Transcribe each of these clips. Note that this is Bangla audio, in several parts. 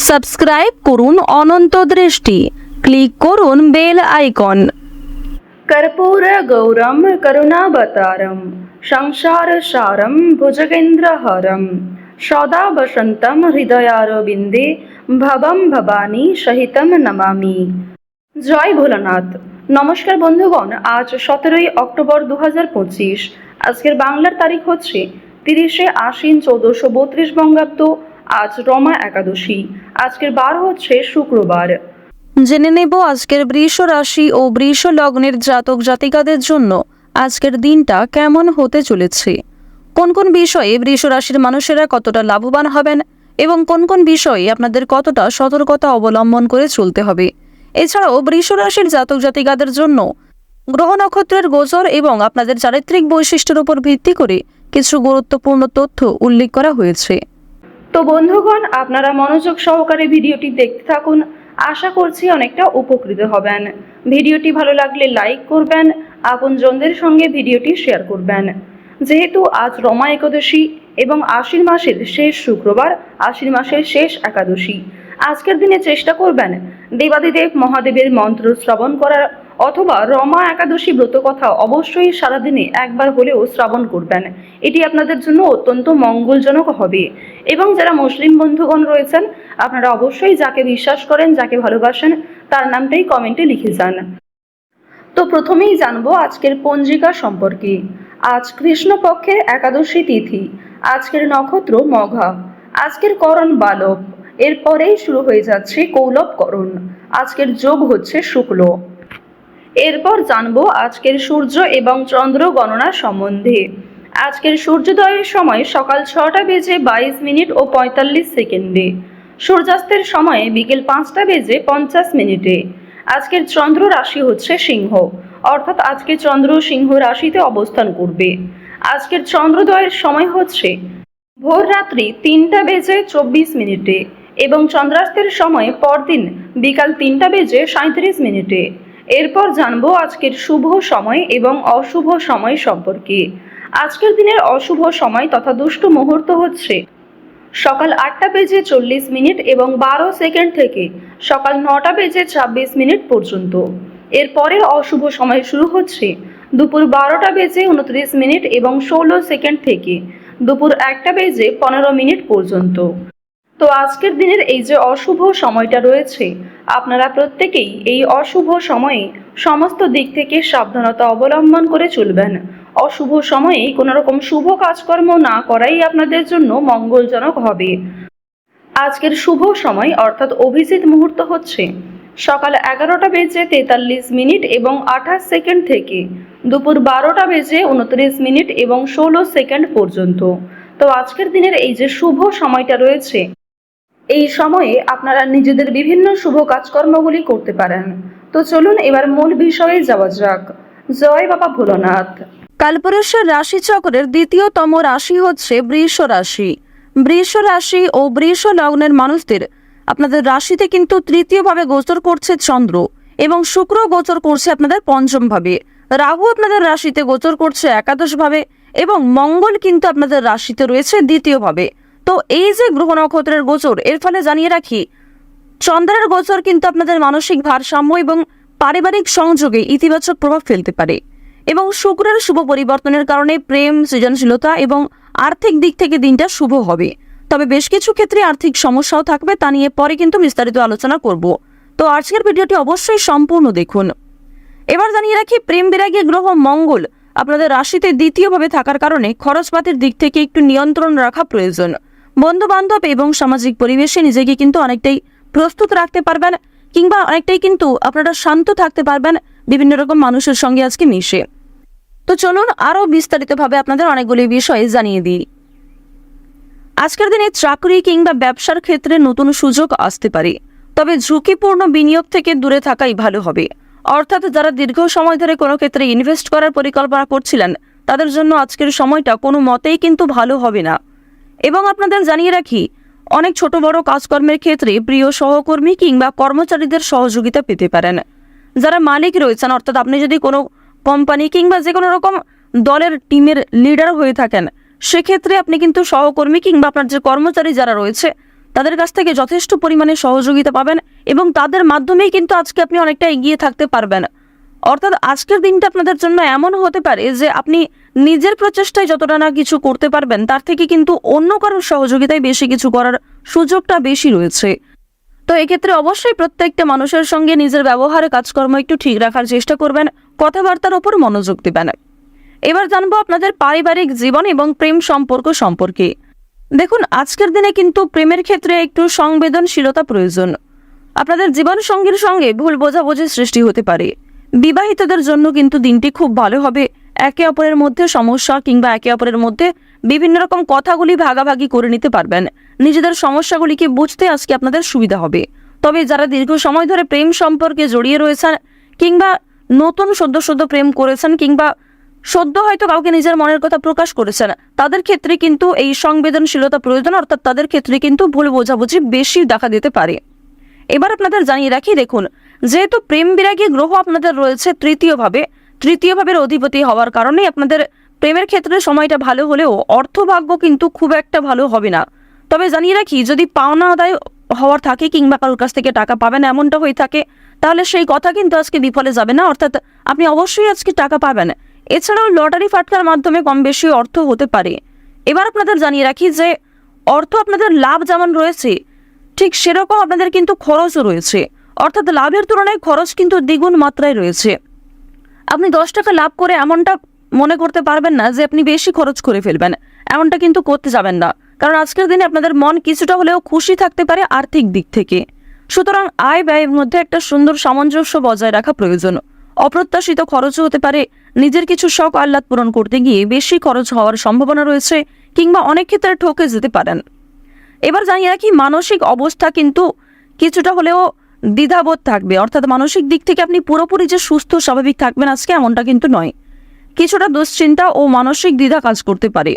সাবস্ক্রাইব করুন অনন্ত দৃষ্টি, ক্লিক করুন বেল আইকন। कर्पूर गौरम करुणावतारम संसार सारम भुजगेन्द्रहरम सदा वसंतम हृदयारविंदे भवम भवानी सहितम नमामि। জয় ভোলানাথ। নমস্কার বন্ধুগণ, আজ 17ই অক্টোবর 2025। আজকের বাংলার তারিখ হচ্ছে 30শে আশ্বিন 1432 বঙ্গাব্দ। আজ রমা একাদশী। আজকের বার হচ্ছে শুক্রবার। জেনে নেব আজকের বৃষ রাশি ও বৃষ লগ্নের জাতক জাতিকাদের জন্য আজকের দিনটা কেমন হতে চলেছে, কোন কোন বিষয়ে বৃষ রাশির মানুষেরা কতটা লাভবান হবেন এবং কোন কোন বিষয়ে আপনাদের কতটা সতর্কতা অবলম্বন করে চলতে হবে। এছাড়াও বৃষ রাশির জাতক জাতিকাদের জন্য গ্রহ নক্ষত্রের গোচর এবং আপনাদের চারিত্রিক বৈশিষ্ট্যের উপর ভিত্তি করে কিছু গুরুত্বপূর্ণ তথ্য উল্লেখ করা হয়েছে। তো বন্ধুগণ, আপনারা মনোযোগ সহকারে ভিডিওটি দেখতে থাকুন। আশা করছি অনেকটা উপকৃত হবেন। ভিডিওটি ভালো লাগলে লাইক করবেন, আপনজনদের সঙ্গে ভিডিওটি শেয়ার করবেন। যেহেতু আজ রমা একাদশী এবং আশ্বিন মাসের শেষ শুক্রবার, আশ্বিন মাসের শেষ একাদশী, আজকের দিনে চেষ্টা করবেন দেবাদিদেব মহাদেবের মন্ত্র শ্রবণ করার, অথবা রমা একাদশী ব্রত কথা অবশ্যই সারাদিনে একবার হলেও শ্রবণ করবেন। এটি আপনাদের জন্য অত্যন্ত মঙ্গলজনক হবে। এবং যারা মুসলিম বন্ধুগণ রয়েছেন, আপনারা অবশ্যই যাকে বিশ্বাস করেন, যাকে ভালোবাসেন, তার নামটাই কমেন্টে লিখে যান। তো প্রথমেই জানবো আজকের পঞ্জিকা সম্পর্কে। আজ কৃষ্ণপক্ষের একাদশী তিথি। আজকের নক্ষত্র মঘা। আজকের করণ বালব। এরপরেই শুরু হয়ে যাচ্ছে কৌলব করণ। আজকের যোগ হচ্ছে শুক্ল। এরপর জানবো আজকের সূর্য এবং চন্দ্র গণনা সম্বন্ধে। আজকের সূর্যোদয়ের সময় সকাল 6টা বেজে 22 মিনিট ও 45 সেকেন্ডে। সূর্যাস্তের সময় বিকেল 5টা বেজে 50 মিনিটে। আজকের চন্দ্র রাশি হচ্ছে সিংহ, অর্থাৎ আজকে চন্দ্র সিংহ রাশিতে অবস্থান করবে। আজকের চন্দ্রোদয়ের সময় হচ্ছে ভোর রাত্রি 3টা বেজে 24 মিনিটে এবং চন্দ্রাস্তের সময় পরদিন বিকাল 3টা বেজে 37 মিনিটে। এরপর জানবো আজকের শুভ সময় এবং অশুভ সময় সম্পর্কে। আজকের দিনের অশুভ সময় তথা দুষ্ট মুহূর্ত হচ্ছে সকাল 8টা বেজে 40 মিনিট এবং 12 সেকেন্ড থেকে সকাল 9টা বেজে 26 মিনিট পর্যন্ত। এর পরের অশুভ সময় শুরু হচ্ছে দুপুর 12টা বেজে 29 মিনিট এবং 16 সেকেন্ড থেকে দুপুর 1টা বেজে 15 মিনিট পর্যন্ত। তো আজকের দিনের এই যে অশুভ সময়টা রয়েছে, আপনারা প্রত্যেকেই এই অশুভ সময়ে সমস্ত দিক থেকে সাবধানতা অবলম্বন করে চলবেন। অশুভ সময়ে কোনো রকম শুভ কাজকর্ম না করাই আপনাদের জন্য মঙ্গলজনক হবে। আজকের শুভ সময় অর্থাৎ অভিজিৎ মুহূর্ত হচ্ছে সকাল 11টা বেজে 43 মিনিট এবং 28 সেকেন্ড থেকে দুপুর 12টা বেজে 29 মিনিট এবং 16 সেকেন্ড পর্যন্ত। তো আজকের দিনের এই যে শুভ সময়টা রয়েছে, এই সময়ে আপনারা নিজেদের বিভিন্ন শুভ কাজকর্মগুলি করতে পারেন। তো চলুন এবার মূল বিষয়ে যাওয়া যাক। জয় বাবা ভোলানাথ। কালপুরুষের রাশিচক্রের দ্বিতীয়তম রাশি হচ্ছে বৃষ রাশি। বৃষ রাশি ও বৃষ লগ্নের মানুষদের আপনাদের রাশিতে কিন্তু তৃতীয়ভাবে গোচর করছে চন্দ্র এবং শুক্র গোচর করছে আপনাদের পঞ্চম ভাবে। রাহু আপনাদের রাশিতে গোচর করছে একাদশ ভাবে এবং মঙ্গল কিন্তু আপনাদের রাশিতে রয়েছে দ্বিতীয় ভাবে। তো এই যে গ্রহ নক্ষত্রের গোচর, এর ফলে জানিয়ে রাখি চন্দ্রের গোচর কিন্তু আপনাদের মানসিক ভারসাম্য এবং পারিবারিক সংযোগে ইতিবাচক প্রভাব ফেলতে পারে এবং শুক্রের শুভ পরিবর্তনের কারণে প্রেম, সৃজনশীলতা এবং আর্থিক দিক থেকে দিনটা শুভ হবে। তবে বেশ কিছু ক্ষেত্রে আর্থিক সমস্যাও থাকবে, তা নিয়ে পরে কিন্তু বিস্তারিত আলোচনা করব। তো আজকের ভিডিওটি অবশ্যই সম্পূর্ণ দেখুন। এবার জানিয়ে রাখি প্রেম বিরাগী গ্রহ মঙ্গল আপনাদের রাশিতে দ্বিতীয়ভাবে থাকার কারণে খরচপাতির দিক থেকে একটু নিয়ন্ত্রণ রাখা প্রয়োজন। বন্ধু বান্ধব এবং সামাজিক পরিবেশে নিজেকে কিন্তু অনেকটাই প্রস্তুত রাখতে পারবেন কিংবা অনেকটাই কিন্তু আপনারা শান্ত থাকতে পারবেন বিভিন্ন রকম মানুষের সঙ্গে আজকে মিশে। তো চলুন আরও বিস্তারিতভাবে আপনাদের অনেকগুলি বিষয়ে জানিয়ে দিই। আজকের দিনে চাকরি কিংবা ব্যবসার ক্ষেত্রে নতুন সুযোগ আসতে পারে, তবে ঝুঁকিপূর্ণ বিনিয়োগ থেকে দূরে থাকাই ভালো হবে। অর্থাৎ যারা দীর্ঘ সময় ধরে কোনো ক্ষেত্রে ইনভেস্ট করার পরিকল্পনা করছিলেন, তাদের জন্য আজকের সময়টা কোনো মতেই কিন্তু ভালো হবে না। এবং আপনাদের জানিয়ে রাখি অনেক ছোট বড় কাজকর্মের ক্ষেত্রে প্রিয় সহকর্মী কিংবা কর্মচারীদের সহযোগিতা পেতে পারেন। যারা মালিক রয়েছেন, অর্থাৎ আপনি যদি কোনো কোম্পানি কিংবা যে কোনো রকম দলের টিমের লিডার হয়ে থাকেন, সেক্ষেত্রে আপনি কিন্তু সহকর্মী কিংবা আপনার যে কর্মচারী যারা রয়েছে তাদের কাছ থেকে যথেষ্ট পরিমাণে সহযোগিতা পাবেন এবং তাদের মাধ্যমেই কিন্তু আজকে আপনি অনেকটা এগিয়ে থাকতে পারবেন। অর্থাৎ আজকের দিনটা আপনাদের জন্য এমন হতে পারে যে আপনি নিজের প্রচেষ্টায় যতটা না কিছু করতে পারবেন তার থেকে কিন্তু অন্য কারোর সহযোগিতায় বেশি কিছু করার সুযোগটা বেশি রয়েছে। তো এক্ষেত্রে অবশ্যই প্রত্যেকটা মানুষের সঙ্গে নিজের ব্যবহারে কাজকর্ম একটু ঠিক রাখার চেষ্টা করবেন, কথাবার্তার ওপর মনোযোগ দেবেন। এবার জানবো আপনাদের পারিবারিক জীবন এবং প্রেম সম্পর্ক সম্পর্কে। দেখুন, আজকের দিনে কিন্তু প্রেমের ক্ষেত্রে একটু সংবেদনশীলতা প্রয়োজন। আপনাদের জীবন সঙ্গীর সঙ্গে ভুল বোঝাবুঝির সৃষ্টি হতে পারে। বিবাহিতদের জন্য কিন্তু দিনটি খুব ভালো হবে। একে অপরের মধ্যে সমস্যা কিংবা একে অপরের মধ্যে বিভিন্ন রকম কথাগুলি ভাগাভাগি করে নিতে পারবেন। নিজেদের সমস্যাগুলিকে বুঝতে আজকে আপনাদের সুবিধা হবে। তবে যারা দীর্ঘ সময় ধরে প্রেম সম্পর্কে জড়িয়ে রয়েছেন কিংবা নতুন সদ্য প্রেম করেছেন কিংবা সদ্য হয়তো কাউকে নিজের মনের কথা প্রকাশ করেছেন, তাদের ক্ষেত্রে কিন্তু এই সংবেদনশীলতা প্রয়োজন। অর্থাৎ তাদের ক্ষেত্রে কিন্তু ভুল বোঝাবুঝি বেশি দেখা দিতে পারে। এবার আপনাদের জানিয়ে রাখি, দেখুন, যেহেতু প্রেম বিরাগী গ্রহ আপনাদের রয়েছে তৃতীয় ভাবের অধিপতি হওয়ার কারণে আপনাদের প্রেমের ক্ষেত্রে সময়টা ভালো হলেও অর্থভাগ্য কিন্তু খুব একটা ভালো হবে না। তবে জানিয়ে রাখি, যদি পাওনা আদায় হওয়ার থাকে কিংবা কারোর কাছ থেকে টাকা পাবেন এমনটা হয়ে থাকে, তাহলে সেই কথা কিন্তু আজকে বিফলে যাবে না। অর্থাৎ আপনি অবশ্যই আজকে টাকা পাবেন। এছাড়াও লটারি ফাটকার মাধ্যমে কম বেশি অর্থ হতে পারে। এবার আপনাদের জানিয়ে রাখি যে অর্থ আপনাদের লাভ যেমন রয়েছে ঠিক সেরকম আপনাদের কিন্তু খরচও রয়েছে। অর্থাৎ লাভের তুলনায় খরচ কিন্তু দ্বিগুণ মাত্রায় রয়েছে। আপনি 10 টাকা লাভ করে এমনটা মনে করতে পারবেন না যে আপনি বেশি খরচ করে ফেলবেন, এমনটা কিন্তু করতে যাবেন না। কারণ আজকের দিনে আপনাদের মন কিছুটা হলেও খুশি থাকতে পারে আর্থিক দিক থেকে। সুতরাং আয় ব্যয়ের মধ্যে একটা সুন্দর সামঞ্জস্য বজায় রাখা প্রয়োজন। অপ্রত্যাশিত খরচও হতে পারে। নিজের কিছু শখ আহ্লাদ পূরণ করতে গিয়ে বেশি খরচ হওয়ার সম্ভাবনা রয়েছে কিংবা অনেক ক্ষেত্রে ঠকে যেতে পারেন। এবার জানিয়ে রাখি, মানসিক অবস্থা কিন্তু কিছুটা হলেও দ্বিধাবোধ থাকবে। অর্থাৎ মানসিক দিক থেকে আপনি পুরোপুরি যে সুস্থ স্বাভাবিক থাকবেন আজকে এমনটা কিন্তু নয়। কিছুটা দুশ্চিন্তা ও মানসিক দ্বিধা কাজ করতে পারে,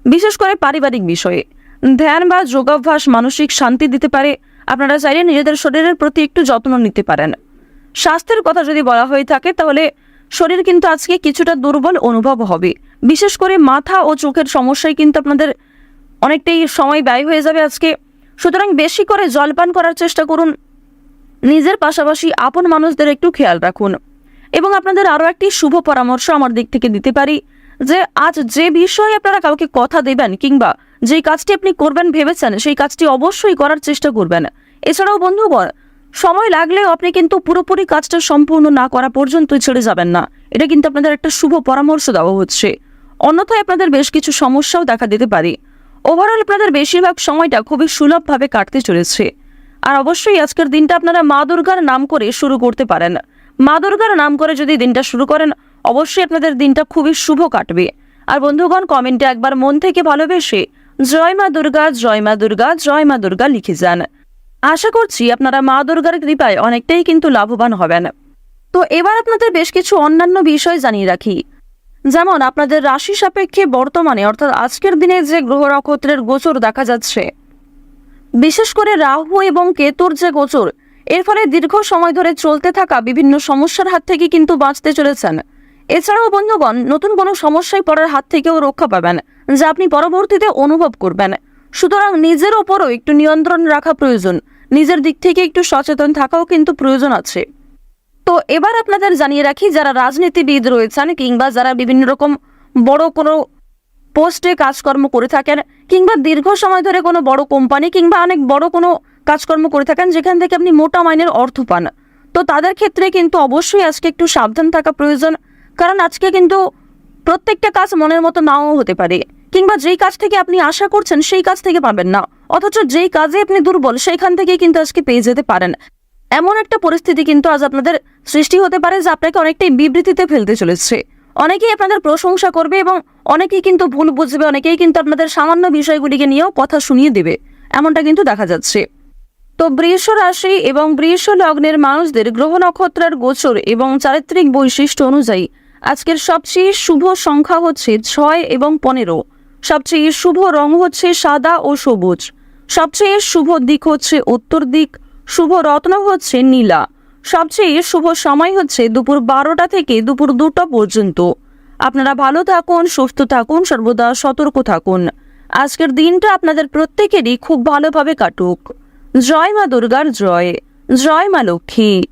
বিশেষ করে পারিবারিক বিষয়ে। ধ্যান বা যোগাভ্যাস মানসিক শান্তি দিতে পারে। আপনারা চাইলে নিজেদের শরীরের প্রতি একটু যত্ন নিতে পারেন। স্বাস্থ্যের কথা যদি বলা হয়ে থাকে তাহলে শরীর কিন্তু আজকে কিছুটা দুর্বল অনুভব হবে। বিশেষ করে মাথা ও চোখের সমস্যায় কিন্তু আপনাদের অনেকটাই সময় ব্যয় হয়ে যাবে আজকে। সুতরাং বেশি করে জলপান করার চেষ্টা করুন। নিজের পাশাপাশি আপন মানুষদের একটু খেয়াল রাখুন। এবং আপনাদের আরও একটি শুভ পরামর্শ আমার দিক থেকে দিতে পারি যে আজ যে বিষয়ে আপনারা কাউকে কথা দেবেন কিংবা যেই কাজটি আপনি করবেন ভেবেছেন সেই কাজটি অবশ্যই করার চেষ্টা করবেন। এছাড়াও বন্ধুগণ, সময় লাগলেও আপনি কিন্তু পুরোপুরি কাজটা সম্পূর্ণ না করা পর্যন্তই ছেড়ে যাবেন না। এটা কিন্তু আপনাদের একটা শুভ পরামর্শ দেওয়া হচ্ছে। অন্যথায় আপনাদের বেশ কিছু সমস্যাও দেখা দিতে পারে। ওভারঅল আপনাদের বেশিরভাগ সময়টা খুবই সুলভভাবে কাটতে চলেছে। আর অবশ্যই আজকের দিনটা আপনারা মা দুর্গার নাম করে শুরু করতে পারেন। মা দুর্গার নাম করে যদি দিনটা শুরু করেন অবশ্যই আপনাদের দিনটা খুবই শুভ কাটবে। আর বন্ধুগণ, কমেন্টে একবার মন থেকে ভালোবেসে জয় মা দুর্গা, জয় মা দুর্গা, জয় মা দুর্গা লিখে যান। আশা করছি আপনারা মা দুর্গার কৃপায় অনেকটাই কিন্তু লাভবান হবেন। তো এবার আপনাদের বেশ কিছু অন্যান্য বিষয় জানিয়ে রাখি। যেমন আপনাদের রাশি সাপেক্ষে বর্তমানে অর্থাৎ আজকের দিনে যে গ্রহ নক্ষত্রের গোচর দেখা যাচ্ছে, বিশেষ করে রাহু এবং কেতুর যে গোচর, এর ফলে দীর্ঘ সময় ধরে চলতে থাকা বিভিন্ন সমস্যার হাত থেকে কিন্তু বাঁচতে চলেছেন। এছাড়াও বন্ধুগণ, নতুন কোনো সমস্যায় পড়ার হাত থেকেও রক্ষা পাবেন যা আপনি পরবর্তীতে অনুভব করবেন। সুতরাং নিজের ওপরও একটু নিয়ন্ত্রণ রাখা প্রয়োজন। নিজের দিক থেকে একটু সচেতন থাকাও কিন্তু প্রয়োজন আছে। তো এবার আপনাদের জানিয়ে রাখি, যারা রাজনীতিবিদ রয়েছেন কিংবা যারা বিভিন্ন রকম বড় কোনো পোস্টে কাজকর্ম করে থাকেন কিংবা দীর্ঘ সময় ধরে কোনো বড় কোম্পানি কিংবা অনেক বড় কোনো কাজকর্ম করে থাকেন যেখান থেকে আপনি মোটা মাইনের অর্থ পান, তো তাদের ক্ষেত্রে কিন্তু অবশ্যই আজকে একটু সাবধান থাকা প্রয়োজন। কারণ আজকে কিন্তু প্রত্যেকটা কাজ মনের মতো নাও হতে পারে কিংবা যেই কাজ থেকে আপনি আশা করছেন সেই কাজ থেকে পাবেন না, অথচ যেই কাজে আপনি দুর্বল সেইখান থেকে কিন্তু আজকে পেয়ে যেতে পারেন। এমন একটা পরিস্থিতি কিন্তু আজ আপনাদের সৃষ্টি হতে পারে যা আপনাকে অনেকটাই বিবৃতিতে ফেলতে চলেছে। অনেকেই আপনাদের প্রশংসা করবে এবং অনেকেই কিন্তু ভুল বুঝবে, অনেকেই কিন্তু আপনাদের সামান্য বিষয়গুলিকে নিয়েও কথা শুনিয়ে দেবে, এমনটা কিন্তু দেখা যাচ্ছে। তো বৃষ রাশি এবং বৃষ লগ্নের মানুষদের গ্রহ নক্ষত্রের গোচর এবং চারিত্রিক বৈশিষ্ট্য অনুযায়ী আজকের সবচেয়ে শুভ সংখ্যা হচ্ছে 6 এবং 15। সবচেয়ে শুভ রং হচ্ছে সাদা ও সবুজ। সবচেয়ে শুভ দিক হচ্ছে উত্তর দিক। শুভ রত্ন হচ্ছে নীলা। সবচেয়ে শুভ সময় হচ্ছে দুপুর 12টা থেকে দুপুর 2টা পর্যন্ত। আপনারা ভালো থাকুন, সুস্থ থাকুন, সর্বদা সতর্ক থাকুন। আজকের দিনটা আপনাদের প্রত্যেকেরই খুব ভালোভাবে কাটুক। জয় মা দুর্গার জয়, জয় মা লক্ষ্মী।